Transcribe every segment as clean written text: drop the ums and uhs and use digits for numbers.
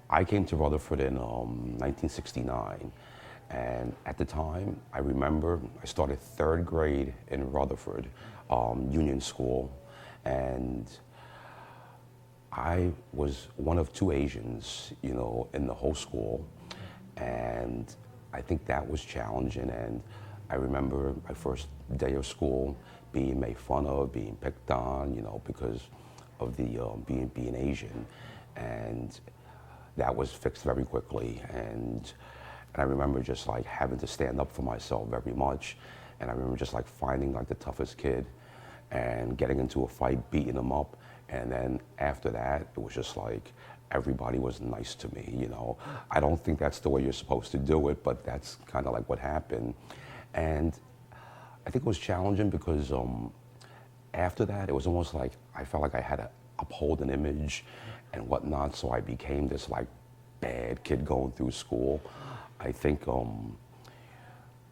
I came to Rutherford in 1969, and at the time, I remember I started third grade in Rutherford, Union School, and I was one of two Asians, in the whole school, and I think that was challenging. And I remember my first day of school being made fun of, being picked on, because of the being Asian, and that was fixed very quickly. And I remember just like having to stand up for myself very much, and I remember just like finding like the toughest kid and getting into a fight, beating him up. And then after that, it was just like everybody was nice to me. I don't think that's the way you're supposed to do it, but that's kind of like what happened. And I think it was challenging because after that, it was almost like I felt like I had to uphold an image and whatnot, so I became this like bad kid going through school. I think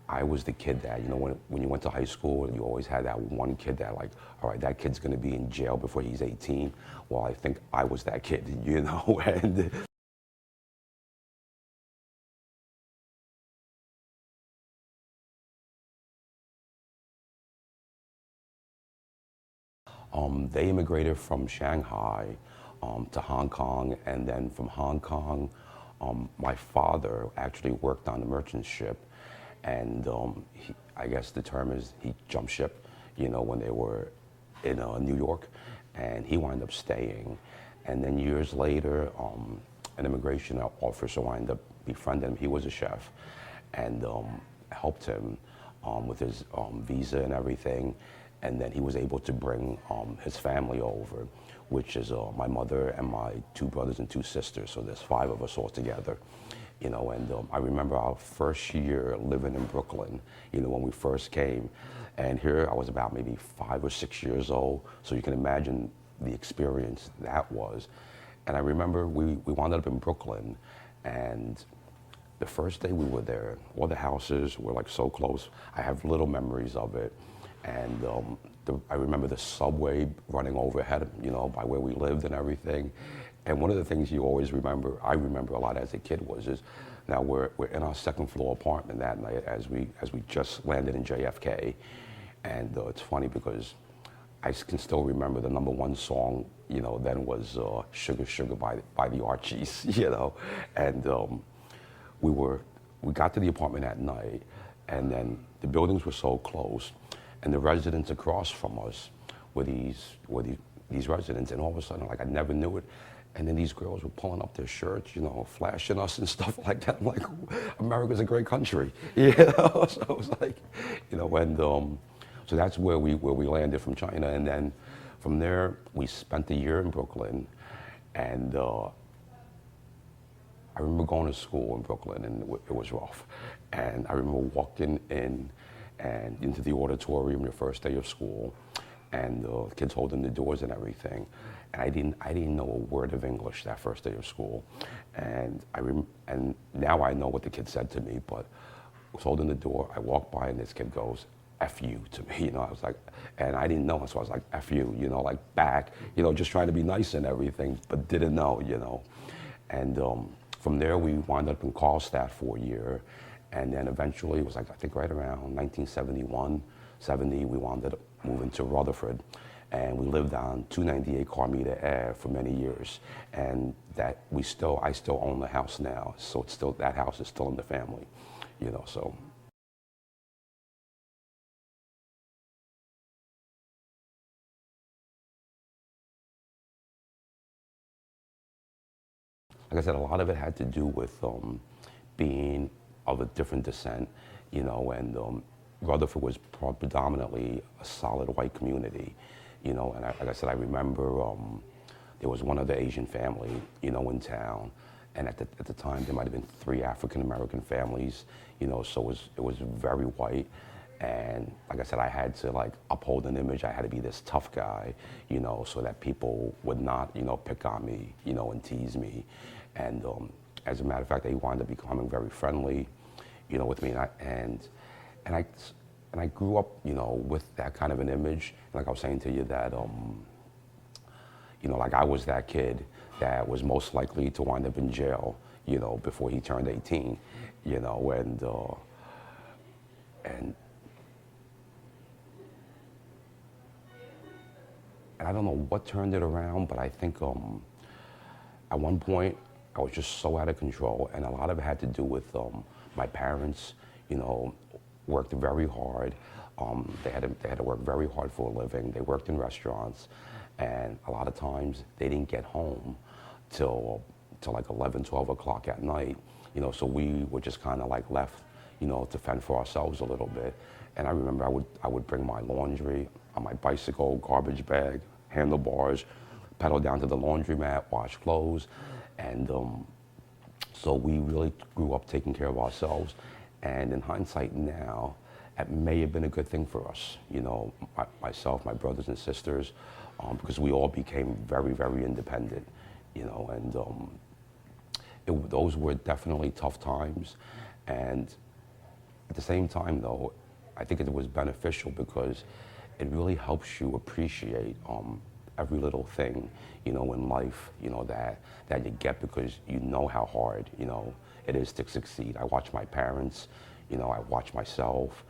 I was the kid that, when you went to high school, you always had that one kid that like, all right, that kid's gonna be in jail before he's 18. Well, I think I was that kid, and they immigrated from Shanghai to Hong Kong, and then from Hong Kong, my father actually worked on the merchant ship, and I guess the term is he jumped ship, when they were in New York, and he wound up staying. And then years later, an immigration officer wound up befriending him. He was a chef, and helped him with his visa and everything. And then he was able to bring his family over, which is my mother and my two brothers and two sisters. So there's five of us all together, and I remember our first year living in Brooklyn, when we first came. And here I was about maybe 5 or 6 years old. So you can imagine the experience that was. And I remember we wound up in Brooklyn, and the first day we were there, all the houses were like so close. I have little memories of it. And I remember the subway running overhead, by where we lived and everything. And one of the things you always remember, I remember a lot as a kid, is now we're in our second floor apartment that night as we just landed in JFK. And it's funny because I can still remember the number one song, then was Sugar Sugar by the Archies, And we got to the apartment at night, and then the buildings were so close, and the residents across from us were these residents, and all of a sudden, like I never knew it, and then these girls were pulling up their shirts, flashing us and stuff like that. I'm like, America's a great country, So it was like, and so that's where we landed from China, and then from there we spent a year in Brooklyn, and I remember going to school in Brooklyn, and it was rough. And I remember walking in and into the auditorium the first day of school, and the kids holding the doors and everything. And I didn't know a word of English that first day of school. And and now I know what the kid said to me, but I was holding the door. I walked by, and this kid goes, "F you" to me. I was like, and I didn't know, so I was like, "F you," like back, just trying to be nice and everything, but didn't know. And from there, we wound up in Carlstadt for a year. And then eventually, it was like, I think right around 1971, 70, we wound up moving to Rutherford. And we lived on 298 Carmita Ave for many years. And that I still own the house now. So that house is still in the family, so. Like I said, a lot of it had to do with being of a different descent, and Rutherford was predominantly a solid white community, and like I said, I remember there was one other Asian family, in town, and at the time there might have been 3 African American families, so it was very white. And like I said, I had to like uphold an image. I had to be this tough guy, so that people would not, pick on me, and tease me. And as a matter of fact, they wound up becoming very friendly, with me. And I grew up, with that kind of an image. Like I was saying to you that, like I was that kid that was most likely to wind up in jail, before he turned 18, and I don't know what turned it around, but I think at one point I was just so out of control, and a lot of it had to do with my parents, worked very hard. They had to work very hard for a living. They worked in restaurants, and a lot of times they didn't get home till like 11, 12 o'clock at night. So we were just kind of like left, to fend for ourselves a little bit. And I remember I would bring my laundry on my bicycle, garbage bag, handlebars, pedal down to the laundromat, wash clothes, and so we really grew up taking care of ourselves. And in hindsight now, it may have been a good thing for us, myself, my brothers and sisters, because we all became very, very independent, and those were definitely tough times. And at the same time, though, I think it was beneficial because it really helps you appreciate every little thing, in life, that you get, because you know how hard, it is to succeed. I watch my parents, I watch myself,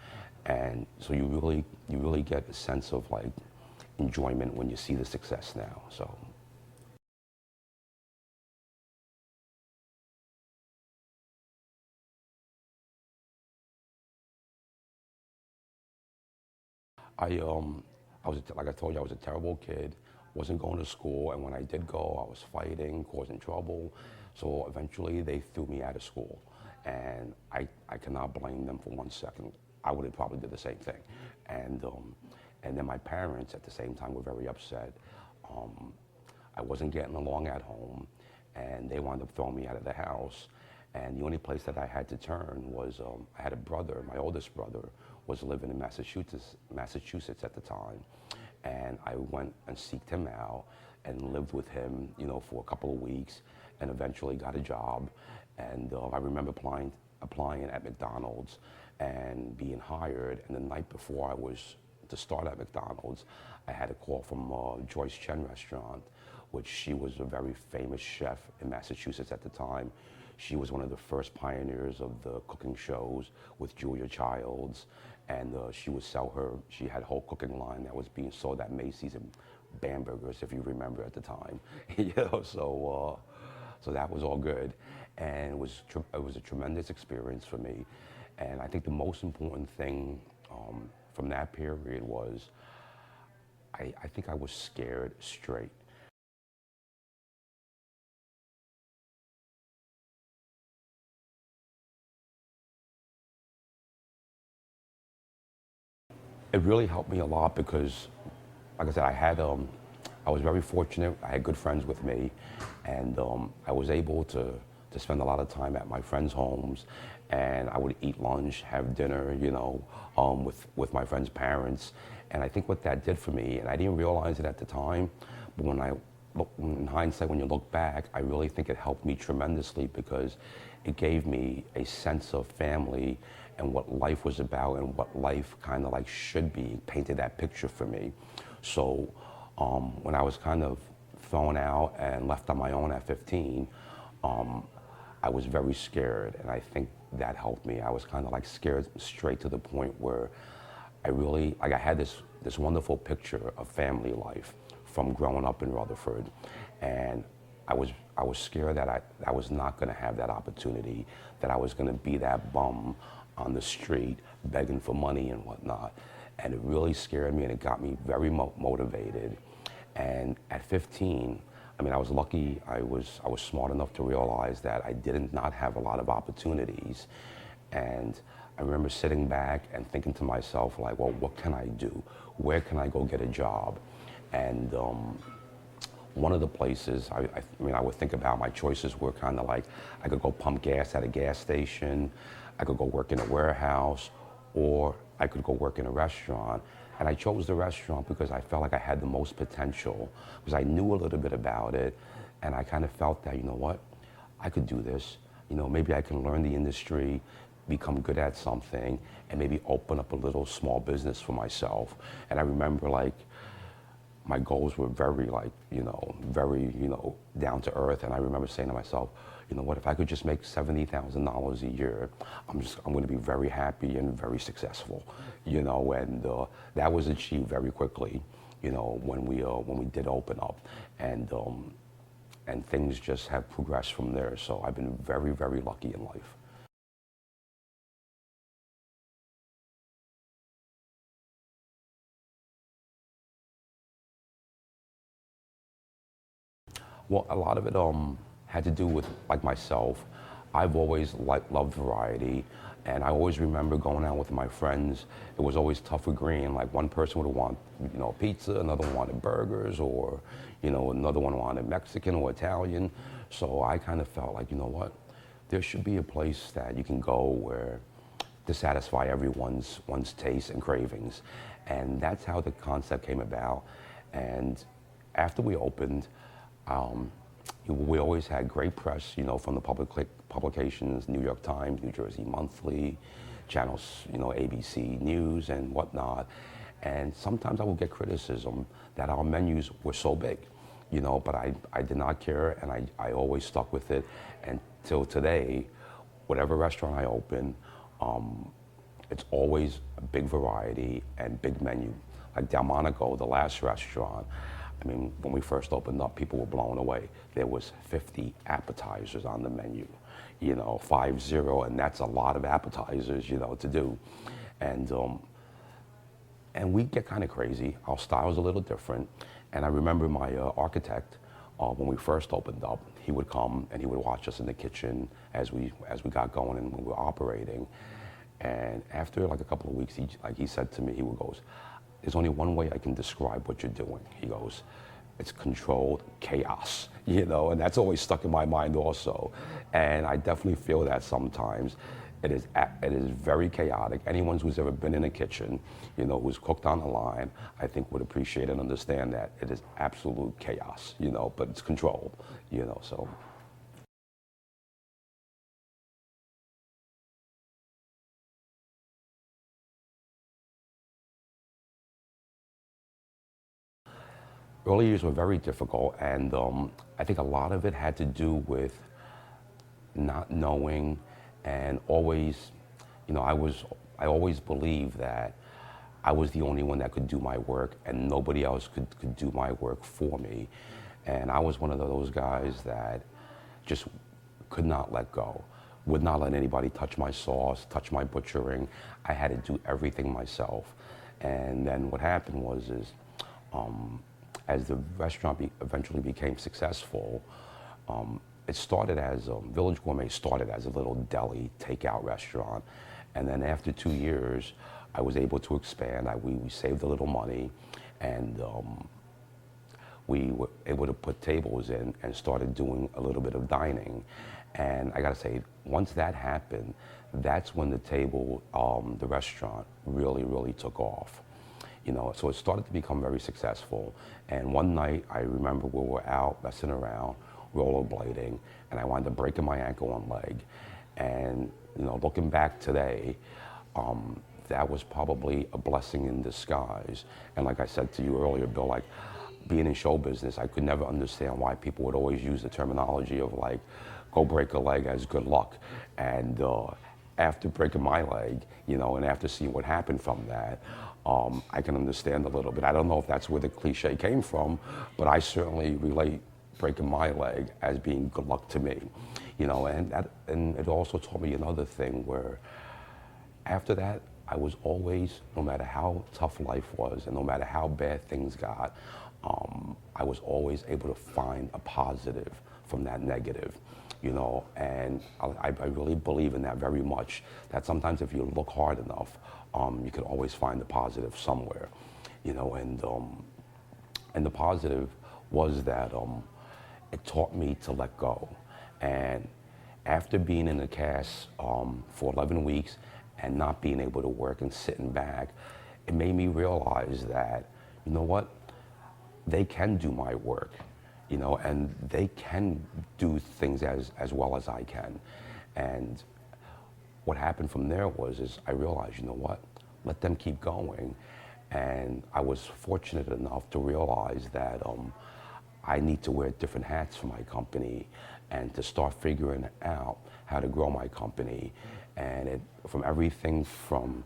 and so you really get a sense of like enjoyment when you see the success now. So. I was like I told you, I was a terrible kid. Wasn't going to school, and when I did go, I was fighting, causing trouble. So eventually, they threw me out of school, and I cannot blame them for 1 second. I would have probably did the same thing, and then my parents at the same time were very upset. Um, I wasn't getting along at home, and they wound up throwing me out of the house. And the only place that I had to turn was I had a brother. My oldest brother was living in Massachusetts at the time, and I went and seeked him out and lived with him, for a couple of weeks, and eventually got a job. And I remember applying at McDonald's and being hired. And the night before I was to start at McDonald's, I had a call from Joyce Chen restaurant, which she was a very famous chef in Massachusetts at the time. She was one of the first pioneers of the cooking shows with Julia Childs, and she had a whole cooking line that was being sold at Macy's and Bamberger's, if you remember at the time. So that was all good, and it was a tremendous experience for me. And I think the most important thing from that period was I think I was scared straight. It really helped me a lot because, like I said, I was very fortunate. I had good friends with me, and I was able to spend a lot of time at my friends' homes, and I would eat lunch, have dinner, with my friends' parents. And I think what that did for me, and I didn't realize it at the time, but in hindsight, when you look back, I really think it helped me tremendously because it gave me a sense of family and what life was about and what life kind of like should be, painted that picture for me. So when I was kind of thrown out and left on my own at 15, I was very scared, and I think that helped me. I was kind of like scared straight to the point where I had this wonderful picture of family life from growing up in Rutherford, and I was scared that I was not going to have that opportunity, that I was going to be that bum on the street begging for money and whatnot. And it really scared me, and it got me very motivated. And at 15, I mean, I was lucky. I was smart enough to realize that I did not have a lot of opportunities. And I remember sitting back and thinking to myself, like, well, what can I do? Where can I go get a job? And one of the places, I would think about my choices were kind of like, I could go pump gas at a gas station, I could go work in a warehouse, or I could go work in a restaurant. And I chose the restaurant because I felt like I had the most potential, because I knew a little bit about it, and I kind of felt that, you know what, I could do this. Maybe I can learn the industry, become good at something, and maybe open up a little small business for myself. And I remember, like, my goals were very like, very, down to earth. And I remember saying to myself, you know what, if I could just make $70,000 a year, I'm going to be very happy and very successful, and that was achieved very quickly, when we did open up, and things just have progressed from there. So I've been very, very lucky in life. Well, a lot of it had to do with like myself. I've always loved variety, and I always remember going out with my friends. It was always tough agreeing. Like one person would want, pizza, another one wanted burgers, or another one wanted Mexican or Italian. So I kind of felt like, you know what, there should be a place that you can go where to satisfy one's taste and cravings, and that's how the concept came about. And after we opened, um, we always had great press, from the publications, New York Times, New Jersey Monthly, channels, ABC News and whatnot. And sometimes I would get criticism that our menus were so big, but I did not care, and I always stuck with it until today. Whatever restaurant I open, it's always a big variety and big menu. Like Delmonico, the last restaurant, I mean, when we first opened up, people were blown away. There was 50 appetizers on the menu, 50, and that's a lot of appetizers, to do. And and we get kind of crazy. Our style's a little different. And I remember my architect, when we first opened up, he would come and he would watch us in the kitchen as we got going and when we were operating. And after like a couple of weeks, he said to me, he goes, "There's only one way I can describe what you're doing." He goes, "It's controlled chaos," and that's always stuck in my mind also. And I definitely feel that sometimes. It is very chaotic. Anyone who's ever been in a kitchen, who's cooked on the line, I think would appreciate and understand that it is absolute chaos, but it's controlled, so. Early years were very difficult, and I think a lot of it had to do with not knowing, and always, I always believed that I was the only one that could do my work and nobody else could do my work for me. And I was one of those guys that just could not let go, would not let anybody touch my sauce, touch my butchering. I had to do everything myself. And then what happened um, as the restaurant eventually became successful, it started as, Village Gourmet started as a little deli takeout restaurant. And then after 2 years, I was able to expand. We saved a little money, and we were able to put tables in and started doing a little bit of dining. And I gotta say, once that happened, that's when the restaurant really, really took off. So it started to become very successful. And one night, I remember we were out messing around, rollerblading, and I wound up breaking my ankle and leg. And looking back today, that was probably a blessing in disguise. And like I said to you earlier, Bill, like being in show business, I could never understand why people would always use the terminology of like, go break a leg as good luck. And after breaking my leg, and after seeing what happened from that, I can understand a little bit. I don't know if that's where the cliche came from, but I certainly relate breaking my leg as being good luck to me. And it also taught me another thing where after that, I was always, no matter how tough life was and no matter how bad things got, I was always able to find a positive from that negative, and I really believe in that very much, that sometimes if you look hard enough, you can always find the positive somewhere, and the positive was that it taught me to let go. And after being in the cast for 11 weeks and not being able to work and sitting back, it made me realize that, you know what, they can do my work, and they can do things as well as I can. And what happened from there is I realized, you know what, let them keep going. And I was fortunate enough to realize that I need to wear different hats for my company and to start figuring out how to grow my company. And from everything from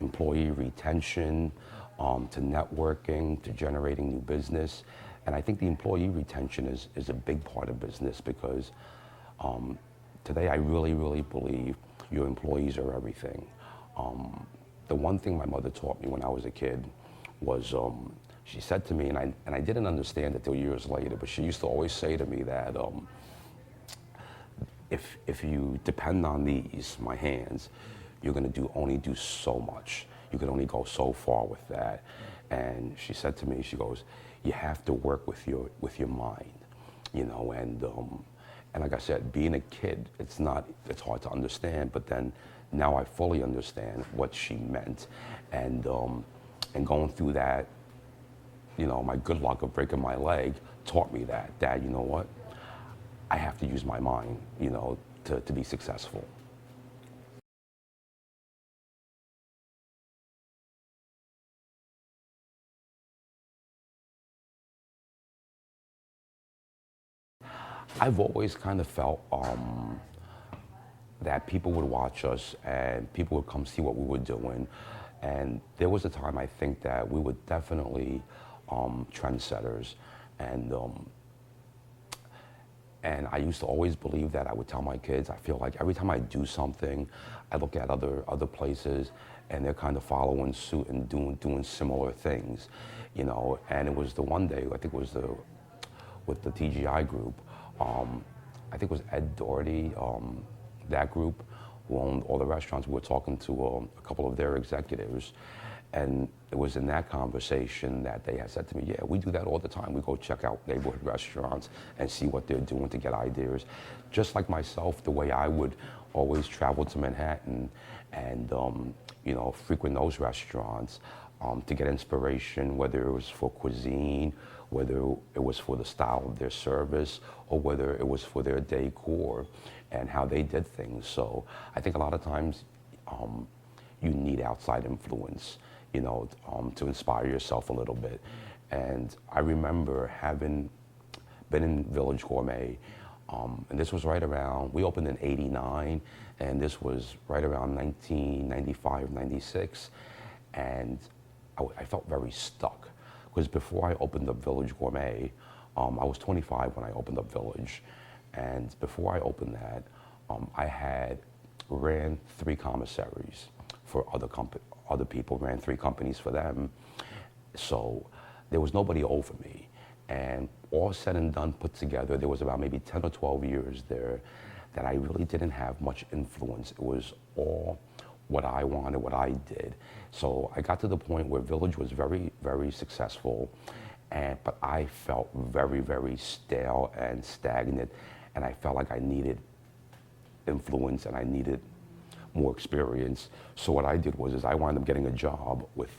employee retention to networking to generating new business. And I think the employee retention is a big part of business because today I really, really believe your employees are everything. The one thing my mother taught me when I was a kid was she said to me, and I didn't understand it till years later, but she used to always say to me that if you depend on these, my hands, you're going to only do so much. You can only go so far with that. And she said to me, she goes, you have to work with your mind, you know. And like I said, being a kid, it's hard to understand. But then now I fully understand what she meant, and going through that, you know, my good luck of breaking my leg taught me that, Dad, you know what? I have to use my mind, you know, to be successful. I've always kind of felt that people would watch us and people would come see what we were doing. And there was a time I think that we were definitely trendsetters. And and I used to always believe that. I would tell my kids, I feel like every time I do something, I look at other places and they're kind of following suit and doing similar things, you know. And it was the one day, I think it was with the TGI group, I think it was Ed Doherty, that group who owned all the restaurants. We were talking to a couple of their executives, and it was in that conversation that they had said to me, yeah, we do that all the time. We go check out neighborhood restaurants and see what they're doing to get ideas. Just like myself, the way I would always travel to Manhattan and you know, frequent those restaurants to get inspiration, whether it was for cuisine, whether it was for the style of their service, or whether it was for their decor and how they did things. So I think a lot of times you need outside influence, you know, to inspire yourself a little bit. And I remember having been in Village Gourmet, and this was right around, we opened in '89, and this was right around 1995, 96, and I felt very stuck. Because before I opened up Village Gourmet, I was 25 when I opened up Village. And before I opened that, I had ran 3 commissaries for other people, ran 3 companies for them. So there was nobody over me. And all said and done, put together, there was about maybe 10 or 12 years there that I really didn't have much influence. It was all what I wanted, what I did. So I got to the point where Village was very, very successful, but I felt very, very stale and stagnant, and I felt like I needed influence and I needed more experience. So what I did was I wound up getting a job with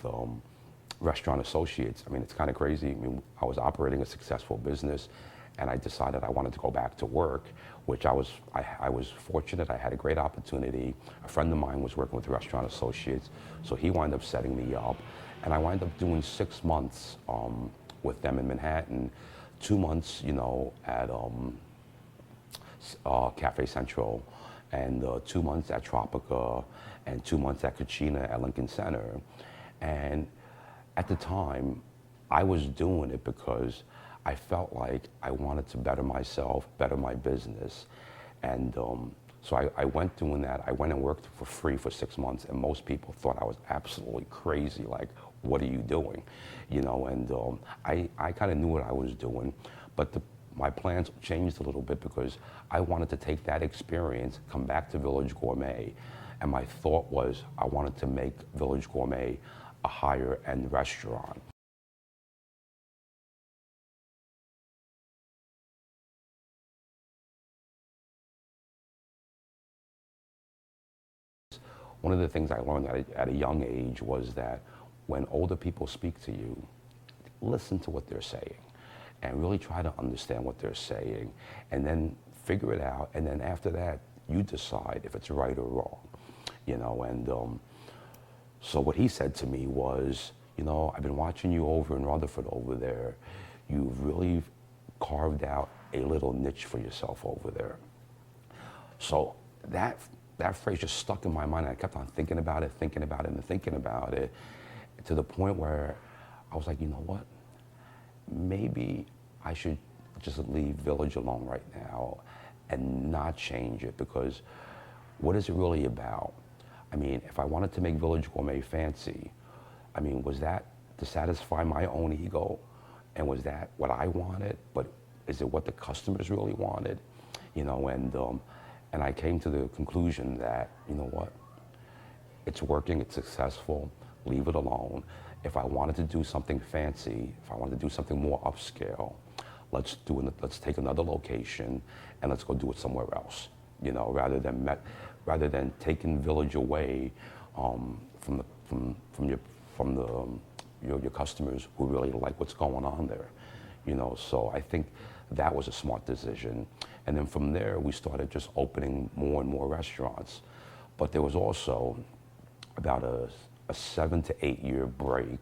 Restaurant Associates. I mean, it's kind of crazy. I mean, I was operating a successful business, and I decided I wanted to go back to work, which I was fortunate. I had a great opportunity. A friend of mine was working with Restaurant Associates, so he wound up setting me up, and I wound up doing 6 months with them in Manhattan, 2 months, you know, at Cafe Central, and 2 months at Tropica, and 2 months at Cucina at Lincoln Center. And at the time, I was doing it because I felt like I wanted to better myself, better my business. And so I went doing that. I went and worked for free for 6 months, and most people thought I was absolutely crazy, like, what are you doing? You know, and I kind of knew what I was doing, but my plans changed a little bit because I wanted to take that experience, come back to Village Gourmet, and my thought was I wanted to make Village Gourmet a higher end restaurant. One of the things I learned at a young age was that when older people speak to you, listen to what they're saying and really try to understand what they're saying, and then figure it out, and then after that, you decide if it's right or wrong, you know. And so what he said to me was, I've been watching you over in Rutherford over there. You've really carved out a little niche for yourself over there. So that phrase just stuck in my mind. I kept on thinking about it, thinking about it, and thinking about it, to the point where I was like, you know what? Maybe I should just leave Village alone right now and not change it, because what is it really about? I mean, if I wanted to make Village Gourmet fancy, I mean, was that to satisfy my own ego? And was that what I wanted? But is it what the customers really wanted? And I came to the conclusion that, you know what? It's working, it's successful, leave it alone. If I wanted to do something fancy, if I wanted to do something more upscale, let's take another location and let's go do it somewhere else. Rather than taking Village away from your customers who really like what's going on there. So I think that was a smart decision. And then from there, we started just opening more and more restaurants. But there was also about a 7 to 8 year break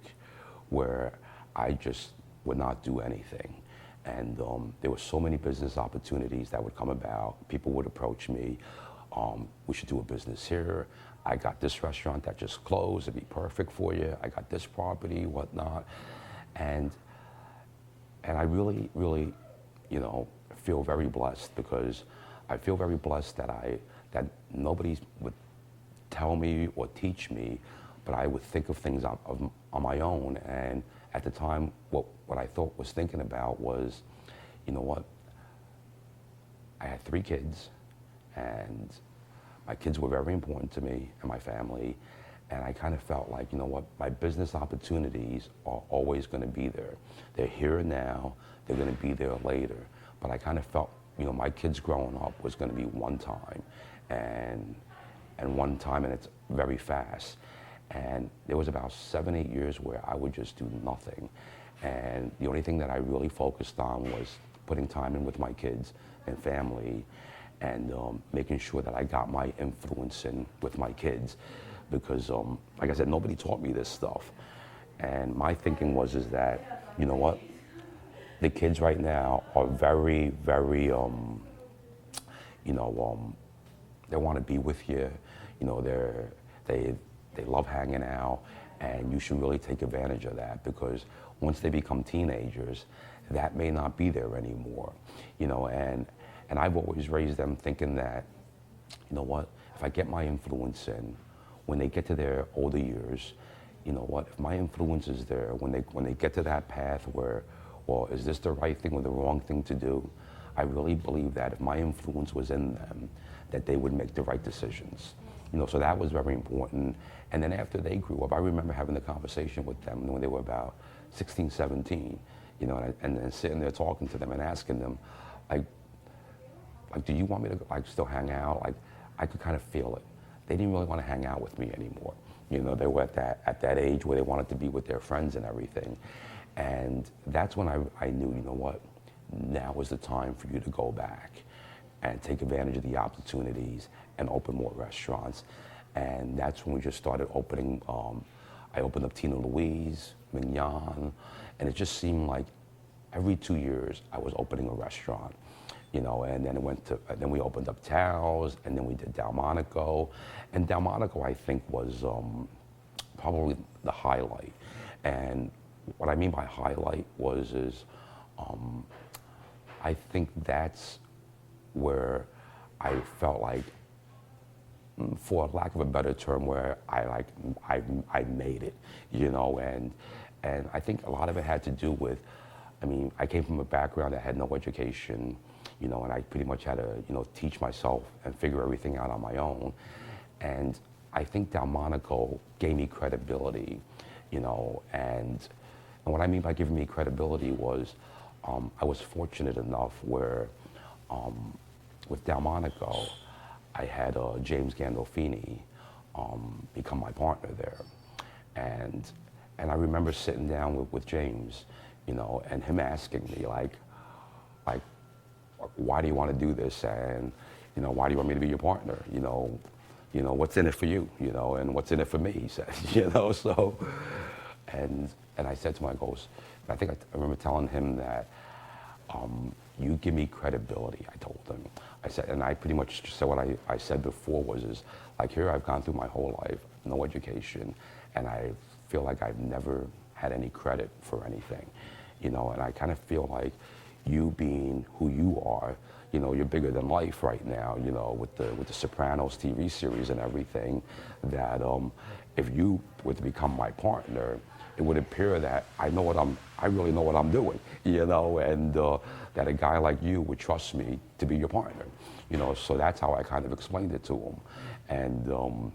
where I just would not do anything. And there were so many business opportunities that would come about. People would approach me, we should do a business here. I got this restaurant that just closed, it'd be perfect for you. I got this property, whatnot. And I really, really, feel very blessed, because I feel very blessed that nobody would tell me or teach me, but I would think of things on my own. And at the time, what I was thinking about was, you know what? I had 3 kids, and my kids were very important to me and my family. And I kind of felt like, you know what? My business opportunities are always going to be there. They're here now. They're going to be there later. But I kind of felt, my kids growing up was going to be one time, and it's very fast. And there was about 7, 8 years where I would just do nothing. And the only thing that I really focused on was putting time in with my kids and family, and making sure that I got my influence in with my kids. Because, like I said, nobody taught me this stuff. And my thinking is that, you know what? The kids right now are very, very, they want to be with you. They love hanging out, and you should really take advantage of that, because once they become teenagers, that may not be there anymore. And I've always raised them thinking that, you know what? If I get my influence in, when they get to their older years, you know what? If my influence is there, when they get to that path where, well, is this the right thing or the wrong thing to do? I really believe that if my influence was in them, that they would make the right decisions. So that was very important. And then after they grew up, I remember having the conversation with them when they were about 16, 17, and then sitting there talking to them and asking them, like, do you want me to still hang out? I could kind of feel it. They didn't really want to hang out with me anymore. They were at that age where they wanted to be with their friends and everything. And that's when I knew, you know what, now is the time for you to go back and take advantage of the opportunities and open more restaurants. And that's when we just started opening. I opened up Tina Louise, Mignon, and it just seemed like every 2 years I was opening a restaurant. And then we opened up Tao's, and then we did Delmonico. And Delmonico, I think, was probably the highlight. And what I mean by highlight is I think that's where I felt like, for lack of a better term, where I made it, and I think a lot of it had to do with, I came from a background that had no education, and I pretty much had to, teach myself and figure everything out on my own. And I think Delmonico gave me credibility, and what I mean by giving me credibility was, I was fortunate enough where, with Delmonico, I had James Gandolfini become my partner there. And I remember sitting down with James, and him asking me, like, why do you want to do this? And, why do you want me to be your partner? What's in it for you? And what's in it for me, he said, So And I said to him, I goes, I think I remember telling him that, you give me credibility, I told him. I said, and I pretty much said what I said before was, is like, here I've gone through my whole life, no education, and I feel like I've never had any credit for anything, you know, and I kind of feel like you being who you are, you know, you're bigger than life right now, you know, with the Sopranos TV series and everything, that if you were to become my partner, it would appear that I really know what I'm doing, you know, and that a guy like you would trust me to be your partner, you know. So that's how I kind of explained it to him, and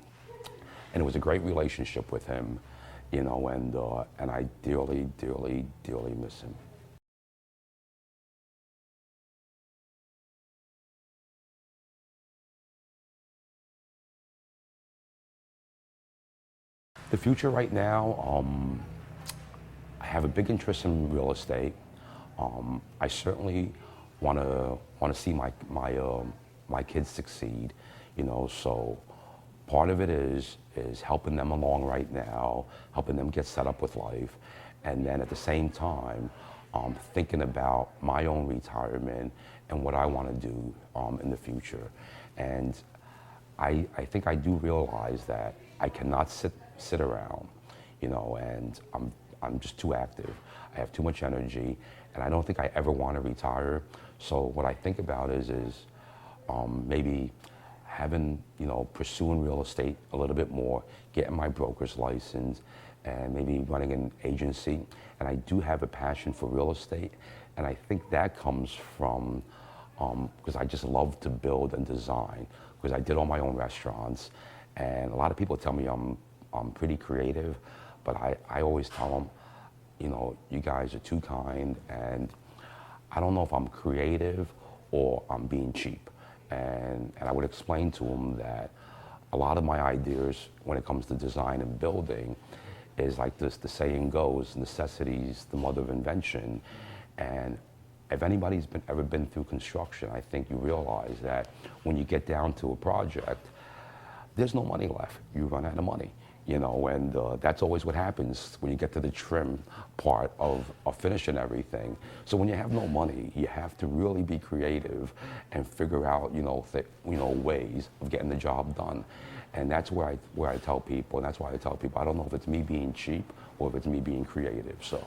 it was a great relationship with him, you know, and I dearly, dearly, dearly miss him. The future right now, I have a big interest in real estate. I certainly want to see my kids succeed, you know. So part of it is helping them along right now, helping them get set up with life, and then at the same time, thinking about my own retirement and what I want to do in the future. And I think I do realize that I cannot sit around, you know, and I'm just too active. I have too much energy, and I don't think I ever want to retire. So what I think about is maybe having, you know, pursuing real estate a little bit more, getting my broker's license, and maybe running an agency. And I do have a passion for real estate, and I think that comes from because I just love to build and design, because I did all my own restaurants, and a lot of people tell me I'm pretty creative, but I always tell them, you know, you guys are too kind, and I don't know if I'm creative or I'm being cheap. And I would explain to them that a lot of my ideas when it comes to design and building is like this, the saying goes, necessity's the mother of invention. And if anybody's ever been through construction, I think you realize that when you get down to a project, there's no money left. You run out of money, you know, and that's always what happens when you get to the trim part of finishing everything. So when you have no money, you have to really be creative and figure out, you know, ways of getting the job done. And that's where I tell people, and that's why I tell people, I don't know if it's me being cheap or if it's me being creative. So.